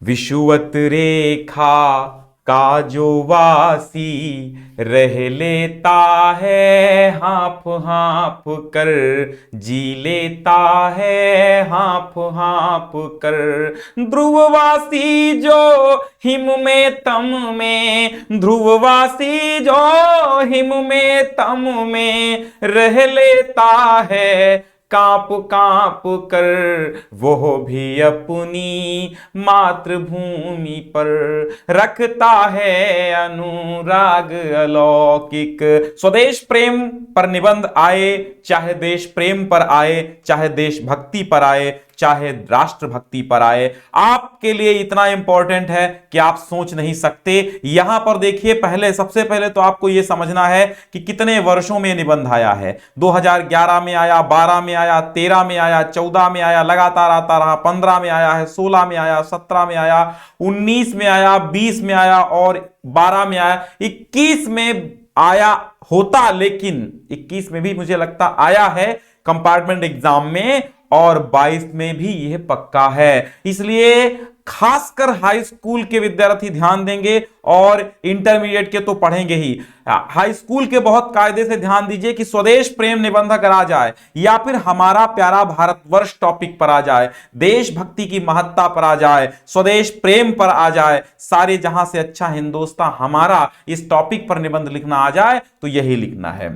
विषुवत रेखा का जो वासी रह लेता है हाँफ हाँफ कर, जी लेता है हाँफ हाँफ कर। ध्रुववासी जो हिम में तम में, ध्रुववासी जो हिम में तम में रह लेता है कांप कांप कर, वो भी अपनी मातृभूमि पर रखता है अनुराग अलौकिक। स्वदेश प्रेम पर निबंध आए, चाहे देश प्रेम पर आए, चाहे देशभक्ति पर आए, चाहे राष्ट्रभक्ति पर आए, आपके लिए इतना इंपॉर्टेंट है कि आप सोच नहीं सकते। यहां पर देखिए, सबसे पहले तो आपको यह समझना है कि कितने वर्षों में निबंध आया है। 2011 में आया, 12 में आया, 13 में आया, 14 में आया, लगातार आता रहा, 15 में आया है, 16 में आया, 17 में आया, 19 में आया, 20 में आया और 12 में आया, 21 में आया होता, लेकिन 21 में भी मुझे लगता आया है कंपार्टमेंट एग्जाम में, और 22 में भी यह पक्का है। इसलिए खासकर हाई स्कूल के विद्यार्थी ध्यान देंगे और इंटरमीडिएट के तो पढ़ेंगे ही। हाई स्कूल के बहुत कायदे से ध्यान दीजिए कि स्वदेश प्रेम निबंध अगर आ जाए, या फिर हमारा प्यारा भारतवर्ष टॉपिक पर आ जाए, देशभक्ति की महत्ता पर आ जाए, स्वदेश प्रेम पर आ जाए, सारे जहां से अच्छा हिंदुस्तान हमारा, इस टॉपिक पर निबंध लिखना आ जाए तो यही लिखना है।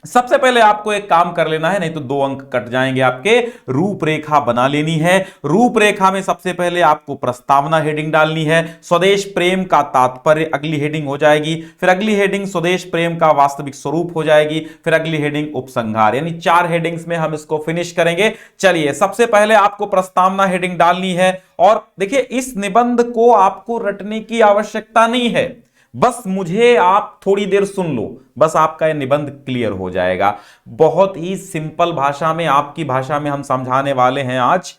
सबसे पहले आपको एक काम कर लेना है, नहीं तो 2 अंक कट जाएंगे आपके। रूपरेखा बना लेनी है। रूपरेखा में सबसे पहले आपको प्रस्तावना हेडिंग डालनी है। स्वदेश प्रेम का तात्पर्य अगली हेडिंग हो जाएगी, फिर अगली हेडिंग स्वदेश प्रेम का वास्तविक स्वरूप हो जाएगी, फिर अगली हेडिंग उपसंहार, यानी 4 हेडिंग्स में हम इसको फिनिश करेंगे। चलिए, सबसे पहले आपको प्रस्तावना हेडिंग डालनी है। और देखिए, इस निबंध को आपको रटने की आवश्यकता नहीं है, बस मुझे आप थोड़ी देर सुन लो, बस आपका यह निबंध क्लियर हो जाएगा। बहुत ही सिंपल भाषा में, आपकी भाषा में हम समझाने वाले हैं आज।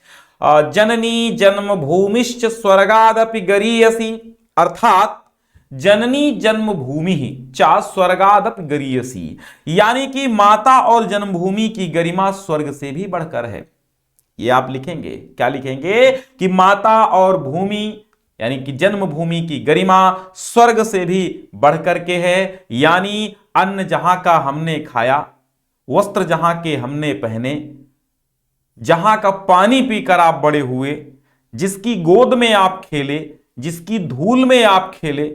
जननी जन्मभूमिश्च स्वर्गादपि गरीयसी, अर्थात जननी जन्मभूमि ही चा स्वर्गादपि गरीयसी, यानी कि माता और जन्मभूमि की गरिमा स्वर्ग से भी बढ़कर है। ये आप लिखेंगे, क्या लिखेंगे कि माता और भूमि यानी कि जन्मभूमि की गरिमा स्वर्ग से भी बढ़कर के है। यानी अन्न जहां का हमने खाया, वस्त्र जहां के हमने पहने, जहां का पानी पीकर आप बड़े हुए, जिसकी गोद में आप खेले, जिसकी धूल में आप खेले,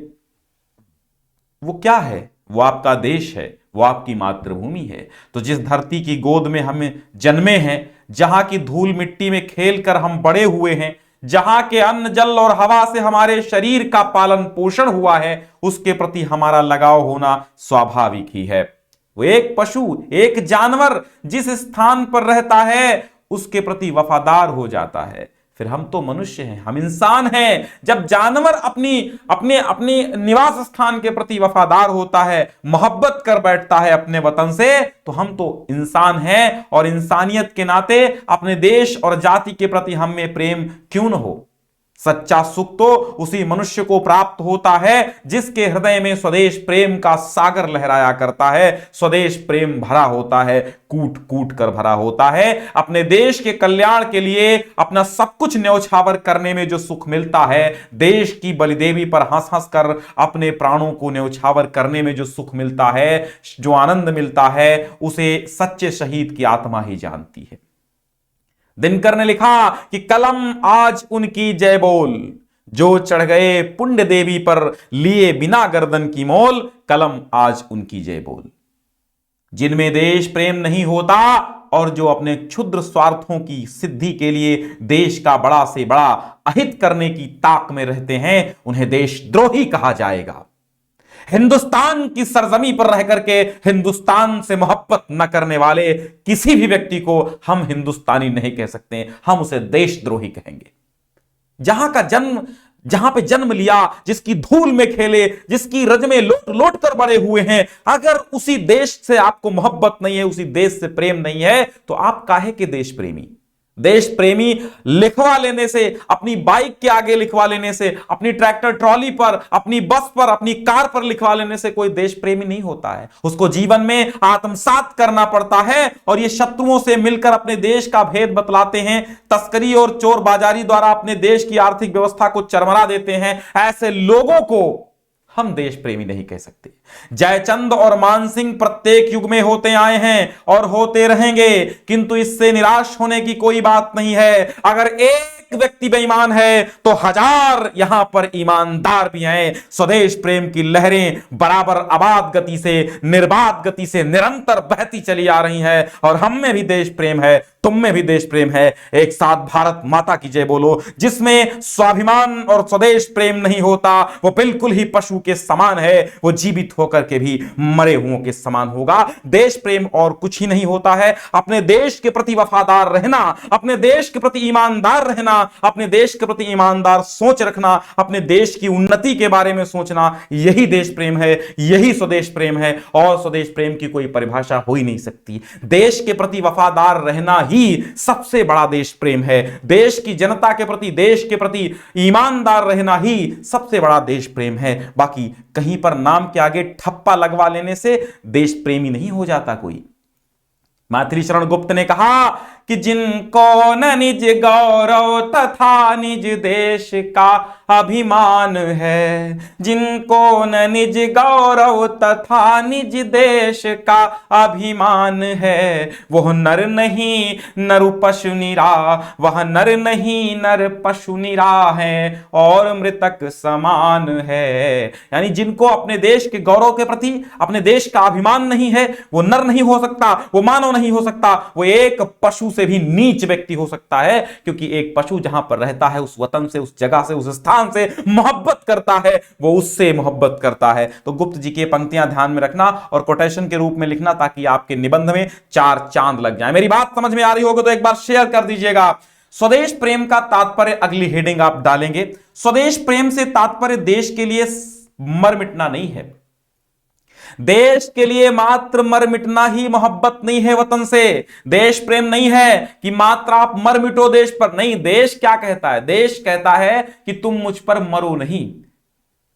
वो क्या है? वो आपका देश है, वो आपकी मातृभूमि है। तो जिस धरती की गोद में हमें जन्मे हैं, जहां की धूल मिट्टी में खेलकर हम बड़े हुए हैं, जहां के अन्न जल और हवा से हमारे शरीर का पालन पोषण हुआ है, उसके प्रति हमारा लगाव होना स्वाभाविक ही है। वो एक पशु, एक जानवर जिस स्थान पर रहता है, उसके प्रति वफादार हो जाता है। फिर हम तो मनुष्य हैं, हम इंसान हैं। जब जानवर अपनी अपने अपने निवास स्थान के प्रति वफादार होता है, मोहब्बत कर बैठता है अपने वतन से, तो हम तो इंसान हैं, और इंसानियत के नाते अपने देश और जाति के प्रति हम में प्रेम क्यों न हो। सच्चा सुख तो उसी मनुष्य को प्राप्त होता है जिसके हृदय में स्वदेश प्रेम का सागर लहराया करता है। स्वदेश प्रेम भरा होता है, कूट कूट कर भरा होता है। अपने देश के कल्याण के लिए अपना सब कुछ न्यौछावर करने में जो सुख मिलता है, देश की बलिदेवी पर हंस हंस कर अपने प्राणों को न्यौछावर करने में जो सुख मिलता है, जो आनंद मिलता है, उसे सच्चे शहीद की आत्मा ही जानती है। दिनकर ने लिखा कि कलम आज उनकी जय बोल, जो चढ़ गए पुण्य देवी पर लिए बिना गर्दन की मोल, कलम आज उनकी जय बोल। जिनमें देश प्रेम नहीं होता और जो अपने क्षुद्र स्वार्थों की सिद्धि के लिए देश का बड़ा से बड़ा अहित करने की ताक में रहते हैं, उन्हें देशद्रोही कहा जाएगा। हिंदुस्तान की सरजमी पर रह करके हिंदुस्तान से मोहब्बत न करने वाले किसी भी व्यक्ति को हम हिंदुस्तानी नहीं कह सकते, हम उसे देशद्रोही कहेंगे। जहां पे जन्म लिया, जिसकी धूल में खेले, जिसकी रज में लोट लोट कर बड़े हुए हैं, अगर उसी देश से आपको मोहब्बत नहीं है, उसी देश से प्रेम नहीं है, तो आप काहे के देश प्रेमी? देश प्रेमी लिखवा लेने से, अपनी बाइक के आगे लिखवा लेने से, अपनी ट्रैक्टर ट्रॉली पर, अपनी बस पर, अपनी कार पर लिखवा लेने से कोई देश प्रेमी नहीं होता है। उसको जीवन में आत्मसात करना पड़ता है। और ये शत्रुओं से मिलकर अपने देश का भेद बतलाते हैं, तस्करी और चोर बाजारी द्वारा अपने देश की आर्थिक व्यवस्था को चरमरा देते हैं। ऐसे लोगों को हम देश प्रेमी नहीं कह सकते। जयचंद और मानसिंह प्रत्येक युग में होते आए हैं और होते रहेंगे, किंतु इससे निराश होने की कोई बात नहीं है। अगर एक व्यक्ति बेईमान है तो हजार यहां पर ईमानदार भी हैं। स्वदेश प्रेम की लहरें बराबर आबाद गति से, निर्बाध गति से निरंतर बहती चली आ रही है। और हम में भी देश प्रेम है, तुम में भी देश प्रेम है। एक साथ भारत माता की जय बोलो। जिसमें स्वाभिमान और स्वदेश प्रेम नहीं होता वो बिल्कुल ही पशु के समान है, वो जीवित होकर के भी मरे हुओं के समान होगा। देश प्रेम और कुछ ही नहीं होता है। अपने देश के प्रति वफादार रहना, अपने देश के प्रति ईमानदार रहना, अपने देश के प्रति ईमानदार सोच रखना, अपने देश की उन्नति के बारे में सोचना, यही देश प्रेम है, यही स्वदेश प्रेम है। और स्वदेश प्रेम की कोई परिभाषा हो ही नहीं सकती। देश के प्रति वफादार रहना ही सबसे बड़ा देश प्रेम है। देश की जनता के प्रति, देश के प्रति ईमानदार रहना ही सबसे बड़ा देश प्रेम है। बाकी कहीं पर नाम के आगे ठप्पा लगवा लेने से देश प्रेमी नहीं हो जाता कोई। मैथिली शरण गुप्त ने कहा कि जिनको न निज गौरव तथा निज देश का अभिमान है, जिनको न निज गौरव तथा निज देश का अभिमान है, वह नर नहीं नर पशु निरा, वह नर नहीं नर पशु निरा है और मृतक समान है। यानी जिनको अपने देश के गौरव के प्रति, अपने देश का अभिमान नहीं है, वो नर नहीं हो सकता, वो मानव नहीं हो सकता, वो एक पशु से भी नीच व्यक्ति हो सकता है। क्योंकि एक पशु जहां पर रहता है, उस वतन से, उस जगह से, उस स्थान से मोहब्बत करता है, वो उससे मोहब्बत करता है। तो गुप्त जी की पंक्तियां ध्यान में रखना और कोटेशन के रूप में लिखना, ताकि आपके निबंध में 4 चांद लग जाए। मेरी बात समझ में आ रही होगी तो एक बार शेयर कर दीजिएगा। स्वदेश प्रेम का तात्पर्य, अगली हेडिंग आप डालेंगे, स्वदेश प्रेम से तात्पर्य देश के लिए मर मिटना नहीं है। देश के लिए मात्र मर मिटना ही मोहब्बत नहीं है वतन से। देश प्रेम नहीं है कि मात्र आप मर मिटो देश पर, नहीं। देश क्या कहता है? देश कहता है कि तुम मुझ पर मरो नहीं।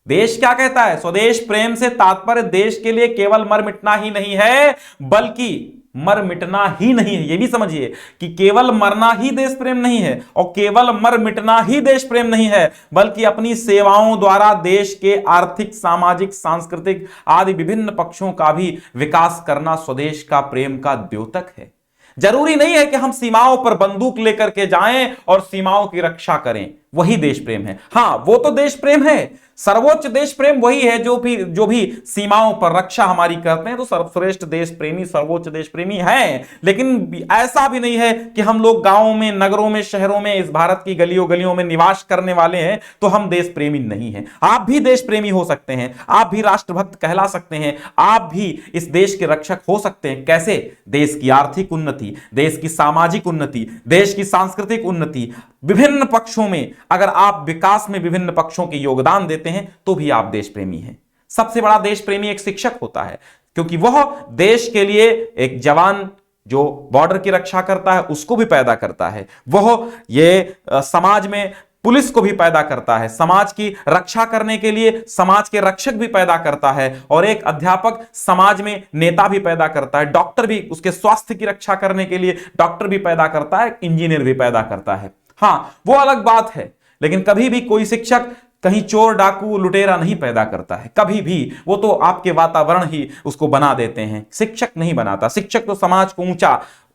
देश क्या कहता है? स्वदेश प्रेम से तात्पर्य देश के लिए केवल मर मिटना ही नहीं है, बल्कि मर मिटना ही नहीं है। यह भी समझिए कि केवल मरना ही देश प्रेम नहीं है और केवल मर मिटना ही देश प्रेम नहीं है, बल्कि अपनी सेवाओं द्वारा देश के आर्थिक, सामाजिक, सांस्कृतिक आदि विभिन्न पक्षों का भी विकास करना स्वदेश का प्रेम का द्योतक है। जरूरी नहीं है कि हम सीमाओं पर बंदूक लेकर के जाएं और सीमाओं की रक्षा करें, वही देश प्रेम है। हां, वो तो देश प्रेम है। सर्वोच्च देश प्रेम वही है जो भी सीमाओं पर रक्षा हमारी करते हैं, तो सर्वश्रेष्ठ देश प्रेमी, सर्वोच्च देश प्रेमी हैं। लेकिन ऐसा भी नहीं है कि हम लोग गांवों में, नगरों में, शहरों में, इस भारत की गलियों गलियों में निवास करने वाले हैं तो हम देश प्रेमी नहीं हैं। आप भी देश प्रेमी हो सकते हैं, आप भी राष्ट्रभक्त कहला सकते हैं, आप भी इस देश के रक्षक हो सकते हैं। कैसे? देश की आर्थिक उन्नति, देश की सामाजिक उन्नति, देश की सांस्कृतिक उन्नति, विभिन्न पक्षों में अगर आप विकास में विभिन्न पक्षों के योगदान देते हैं तो भी आप देश प्रेमी हैं। सबसे बड़ा देश प्रेमी एक शिक्षक होता है, क्योंकि वह देश के लिए एक जवान जो बॉर्डर की रक्षा करता है उसको भी पैदा करता है। वह ये समाज में पुलिस को भी पैदा करता है, समाज की रक्षा करने के लिए समाज के रक्षक भी पैदा करता है। और एक अध्यापक समाज में नेता भी पैदा करता है, डॉक्टर भी उसके स्वास्थ्य की रक्षा करने के लिए डॉक्टर भी पैदा करता है, इंजीनियर भी पैदा करता है। हां, वो अलग बात है, लेकिन कभी भी कोई शिक्षक कहीं चोर, डाकू, लुटेरा नहीं पैदा करता है, कभी भी। वो तो आपके वातावरण ही उसको बना देते हैं, शिक्षक नहीं बनाता। शिक्षक तो समाज को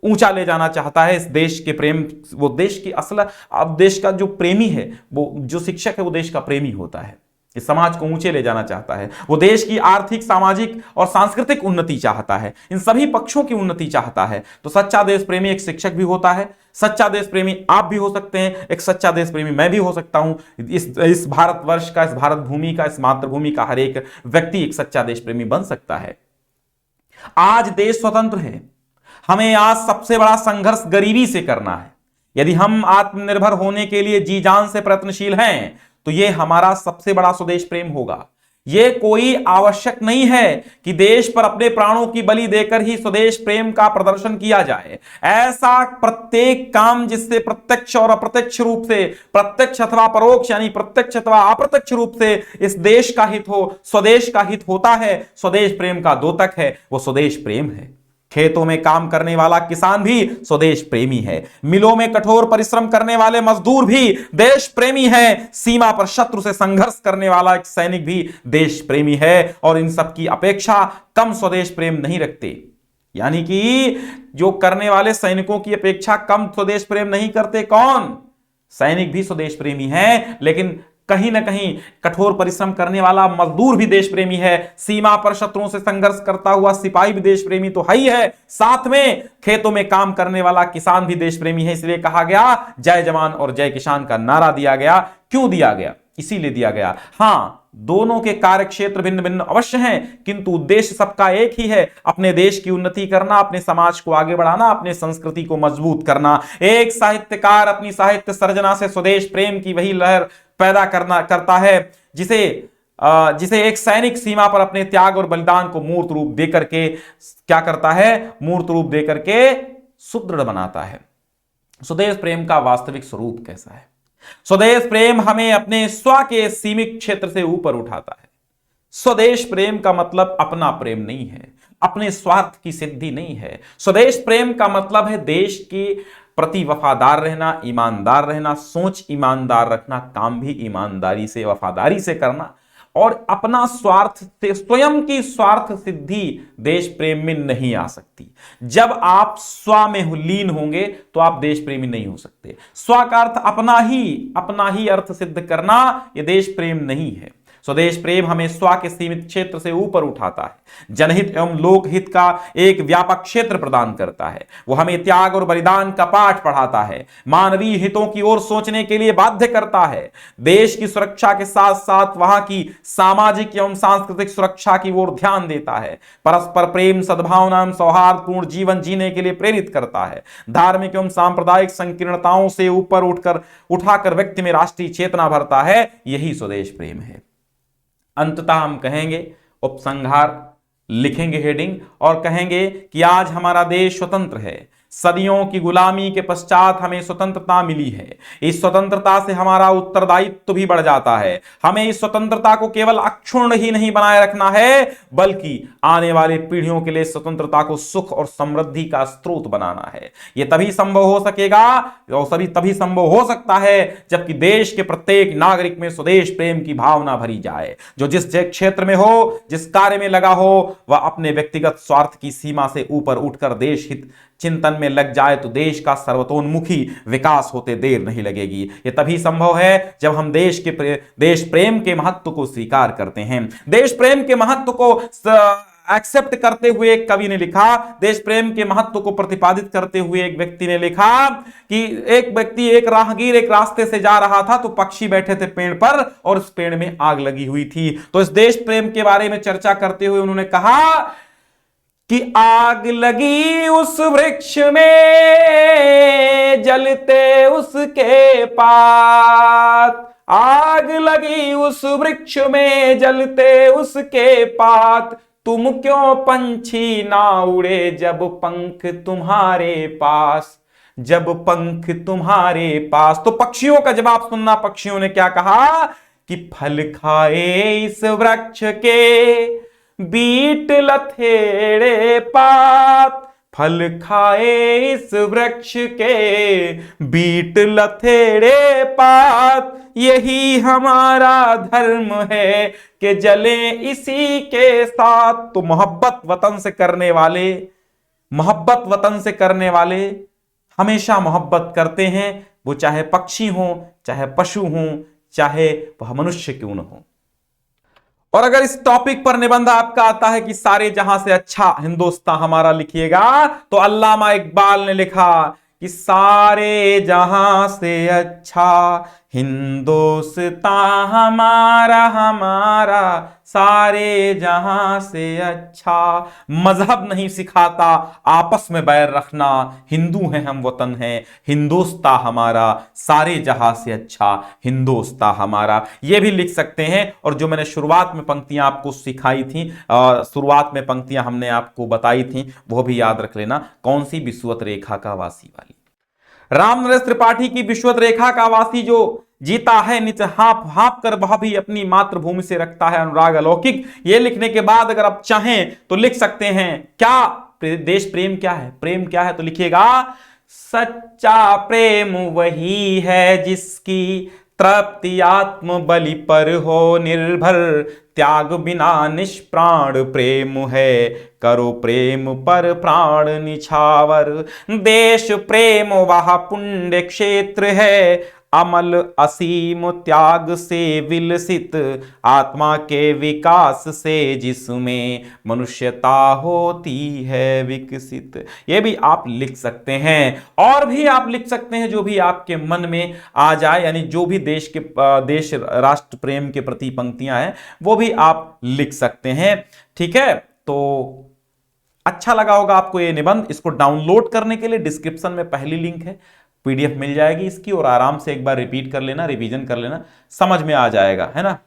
ऊंचा ले जाना चाहता है। इस देश के प्रेम, वो देश की असल, अब देश का जो प्रेमी है, वो जो शिक्षक है वो देश का प्रेमी होता है। इस समाज को ऊंचे ले जाना चाहता है, वो देश की आर्थिक, सामाजिक और सांस्कृतिक उन्नति चाहता है, इन सभी पक्षों की उन्नति चाहता है। तो सच्चा देश प्रेमी एक शिक्षक भी होता है, सच्चा देश प्रेमी आप भी हो सकते हैं, एक सच्चा देश प्रेमी मैं भी हो सकता हूं। इस भारतवर्ष का, इस भारत भूमि का, इस मातृभूमि का हर एक व्यक्ति एक सच्चा देश प्रेमी बन सकता है। आज देश स्वतंत्र है, हमें आज सबसे बड़ा संघर्ष गरीबी से करना है। यदि हम आत्मनिर्भर होने के लिए जी जान से प्रयत्नशील हैं तो यह हमारा सबसे बड़ा स्वदेश प्रेम होगा। ये कोई आवश्यक नहीं है कि देश पर अपने प्राणों की बलि देकर ही स्वदेश प्रेम का प्रदर्शन किया जाए। ऐसा प्रत्येक काम जिससे प्रत्यक्ष और अप्रत्यक्ष रूप से, प्रत्यक्ष अथवा परोक्ष यानी प्रत्यक्ष अथवा अप्रत्यक्ष रूप से इस देश का हित हो, स्वदेश का हित होता है, स्वदेश प्रेम का द्योतक है, वो स्वदेश प्रेम है। खेतों में काम करने वाला किसान भी स्वदेश प्रेमी है, मिलों में कठोर परिश्रम करने वाले मजदूर भी देश प्रेमी है, सीमा पर शत्रु से संघर्ष करने वाला एक सैनिक भी देश प्रेमी है, और इन सब की अपेक्षा कम स्वदेश प्रेम नहीं रखते। यानी कि जो करने वाले सैनिकों की अपेक्षा कम स्वदेश प्रेम नहीं करते कौन? सैनिक भी स्वदेश प्रेमी है, लेकिन कहीं ना कहीं कठोर परिश्रम करने वाला मजदूर भी देश प्रेमी है, सीमा पर शत्रुओं से संघर्ष करता हुआ सिपाही भी देश प्रेमी तो है ही है, साथ में खेतों में काम करने वाला किसान भी देश प्रेमी है। इसलिए कहा गया जय जवान और जय किसान का नारा दिया गया। क्यों दिया गया? इसीलिए दिया गया। हां, दोनों के कार्य क्षेत्र भिन्न भिन्न अवश्य हैं, किंतु उद्देश्य सबका एक ही है, अपने देश की उन्नति करना, अपने समाज को आगे बढ़ाना, अपने संस्कृति को मजबूत करना। एक साहित्यकार अपनी साहित्य सर्जना से स्वदेश प्रेम की वही लहर पैदा करता है जिसे एक सैनिक सीमा पर अपने त्याग और बलिदान को मूर्त रूप देकर के क्या करता है? मूर्त रूप देकर के सुदृढ़ बनाता है। स्वदेश प्रेम का वास्तविक स्वरूप कैसा है? स्वदेश प्रेम हमें अपने स्व के सीमित क्षेत्र से ऊपर उठाता है। स्वदेश प्रेम का मतलब अपना प्रेम नहीं है, अपने स्वार्थ की सिद्धि नहीं है। स्वदेश प्रेम का मतलब है देश के प्रति वफादार रहना, ईमानदार रहना, सोच ईमानदार रखना, काम भी ईमानदारी से, वफादारी से करना, और अपना स्वार्थ से, स्वयं की स्वार्थ सिद्धि देश प्रेम में नहीं आ सकती। जब आप स्व में लीन होंगे तो आप देश प्रेमी नहीं हो सकते। स्व का अर्थ अपना ही अर्थ सिद्ध करना, यह देश प्रेम नहीं है। स्वदेश प्रेम हमें स्व के सीमित क्षेत्र से ऊपर उठाता है, जनहित एवं लोकहित का एक व्यापक क्षेत्र प्रदान करता है। वो हमें त्याग और बलिदान का पाठ पढ़ाता है, मानवीय हितों की ओर सोचने के लिए बाध्य करता है, देश की सुरक्षा के साथ साथ वहां की सामाजिक एवं सांस्कृतिक सुरक्षा की ओर ध्यान देता है, परस्पर प्रेम, सद्भावना एवं सौहार्दपूर्ण जीवन जीने के लिए प्रेरित करता है, धार्मिक एवं सांप्रदायिक संकीर्णताओं से ऊपर उठाकर व्यक्ति में राष्ट्रीय चेतना भरता है। यही स्वदेश प्रेम है। अंततः हम कहेंगे, उपसंहार लिखेंगे हेडिंग और कहेंगे कि आज हमारा देश स्वतंत्र है। सदियों की गुलामी के पश्चात हमें स्वतंत्रता मिली है। इस स्वतंत्रता से हमारा उत्तरदायित्व भी बढ़ जाता है। हमें इस स्वतंत्रता को केवल अक्षुण्ण ही नहीं बनाए रखना है, बल्कि आने वाली पीढ़ियों के लिए स्वतंत्रता को सुख और समृद्धि का स्रोत बनाना है। यह तभी संभव हो सकेगा और तभी संभव हो सकता है जबकि देश के प्रत्येक नागरिक में स्वदेश प्रेम की भावना भरी जाए। जो जिस क्षेत्र में हो, जिस कार्य में लगा हो, वह अपने व्यक्तिगत स्वार्थ की सीमा से ऊपर उठकर देश हित चिंतन में लग जाए तो देश का सर्वतोन्मुखी विकास होते देर नहीं लगेगी। यह तभी संभव है जब हम देश प्रेम के महत्व को स्वीकार करते हैं। देश प्रेम के महत्व को एक्सेप्ट करते हुए एक कवि ने लिखा, देश प्रेम के महत्व को प्रतिपादित करते हुए एक व्यक्ति ने लिखा कि एक राहगीर एक रास्ते से जा रहा था तो पक्षी बैठे थे पेड़ पर और उस पेड़ में आग लगी हुई थी। तो इस देश प्रेम के बारे में चर्चा करते हुए उन्होंने कहा कि आग लगी उस वृक्ष में जलते उसके पात, आग लगी उस वृक्ष में जलते उसके पात, तुम क्यों पंछी ना उड़े जब पंख तुम्हारे पास, जब पंख तुम्हारे पास। तो पक्षियों का जवाब सुनना, पक्षियों ने क्या कहा कि फल खाए इस वृक्ष के बीट लथेड़े पात, फल खाए इस वृक्ष के बीट लथेड़े पात, यही हमारा धर्म है कि जले इसी के साथ। तो मोहब्बत वतन से करने वाले हमेशा मोहब्बत करते हैं, वो चाहे पक्षी हो, चाहे पशु हो, चाहे वह मनुष्य क्यों न हो। और अगर इस टॉपिक पर निबंध आपका आता है कि सारे जहां से अच्छा हिंदुस्तान हमारा, लिखिएगा तो अल्लामा इकबाल ने लिखा कि सारे जहां से अच्छा हिंदुस्तान हमारा हमारा सारे जहां से अच्छा। मजहब नहीं सिखाता आपस में बैर रखना, हिंदू हैं हम वतन हैं, हिंदुस्तान हमारा सारे जहां से अच्छा, हिंदुस्तान हमारा। ये भी लिख सकते हैं। और जो मैंने शुरुआत में पंक्तियां आपको सिखाई थी, शुरुआत में पंक्तियां हमने आपको बताई थी, वो भी याद रख लेना। कौन सी? विषुवत रेखा का वासी वाली। रामनरेश त्रिपाठी की विषुवत रेखा का वासी जो जीता है नित हाँप हाँप कर, वह भी अपनी मातृभूमि से रखता है अनुराग अलौकिक। ये लिखने के बाद अगर आप चाहें तो लिख सकते हैं क्या? देश प्रेम क्या है? प्रेम क्या है? तो लिखिएगा, सच्चा प्रेम वही है जिसकी तृप्ति आत्म बलि पर हो निर्भर, त्याग बिना निष्प्राण प्रेम है, करो प्रेम पर प्राण निछावर। देश प्रेम वह पुण्य क्षेत्र है, अमल असीम त्याग से विलसित, आत्मा के विकास से जिसमें मनुष्यता होती है विकसित। ये भी आप लिख सकते हैं। और भी आप लिख सकते हैं जो भी आपके मन में आ जाए, यानी जो भी देश राष्ट्र प्रेम के प्रति पंक्तियां हैं वो भी आप लिख सकते हैं। ठीक है, तो अच्छा लगा होगा आपको ये निबंध। इसको डाउनलोड करने के लिए डिस्क्रिप्शन में पहली लिंक है, पीडीएफ मिल जाएगी इसकी, और आराम से एक बार रिपीट कर लेना, रिवीजन कर लेना, समझ में आ जाएगा, है ना।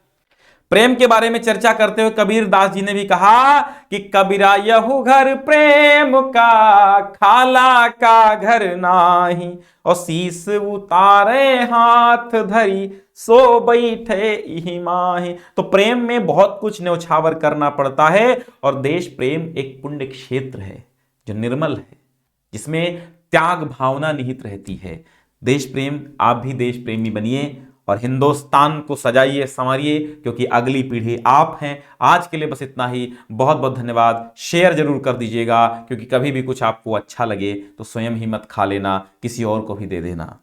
प्रेम के बारे में चर्चा करते हुए कबीर दास जी ने भी कहा कि कबीरा यहू घर प्रेम का, खाला का घर नाही, और शीस उतारे हाथ धरी, सो बैठे इहि माही। तो प्रेम में बहुत कुछ न्यौछावर करना पड़ता है, और देश प्रेम एक पुण्य क्षेत्र है जो निर्मल है, जिसमें त्याग भावना निहित रहती है। देश प्रेम, आप भी देश प्रेमी बनिए और हिंदुस्तान को सजाइए संवारिए, क्योंकि अगली पीढ़ी आप हैं। आज के लिए बस इतना ही। बहुत बहुत धन्यवाद। शेयर जरूर कर दीजिएगा, क्योंकि कभी भी कुछ आपको अच्छा लगे तो स्वयं ही मत खा लेना, किसी और को भी दे देना।